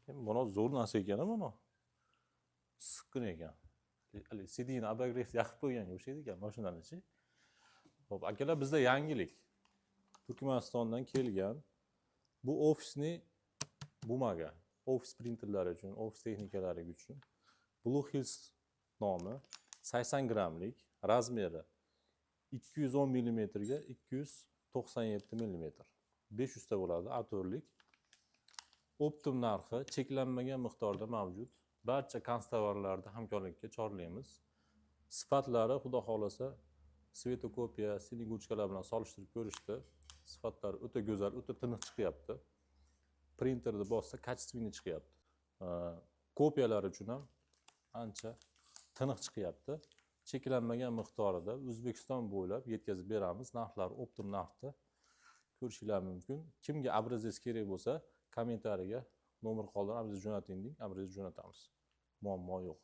Buni zo'r narsa ekan buni. Siqqin ekan. CDni abagres yoqib qo'yganga o'xshaydi ekan mashinani-chi. Xo'p, akalar bizda yangilik. Turkmanistondan kelgan. Bu ofisni bumaga, ofis printerlari uchun, ofis texnikalari uchun Blue Hills nomi 80 grammlik, razmeri 210 mm ga 297 mm. 500 ta bo'ladi, atorlik. Optim narxi cheklanmagan miqdorda mavjud. Barcha konstavarlarda hamkorlikka chorlaymiz. Sifatlari xudo xolasa svetokopiya, siniguchkalar bilan solishtirib ko'rishdi. Sifatlari o'ta go'zal, o'ta tiniq chiqyapti. Printerni bossa kачественный chiqyapti. Kopiyalar uchun ham ancha tiniq chiqyapti. Cheklanmagan miqdorida O'zbekiston bo'ylab yetkazib beramiz. Narxlar optim narxda ko'rishingiz mumkin. Kimga obrazes kerak bo'lsa, kommentariyaga nomer qoldirib, biz jo'nating deng, obraz jo'natamiz. Muammo yo'q.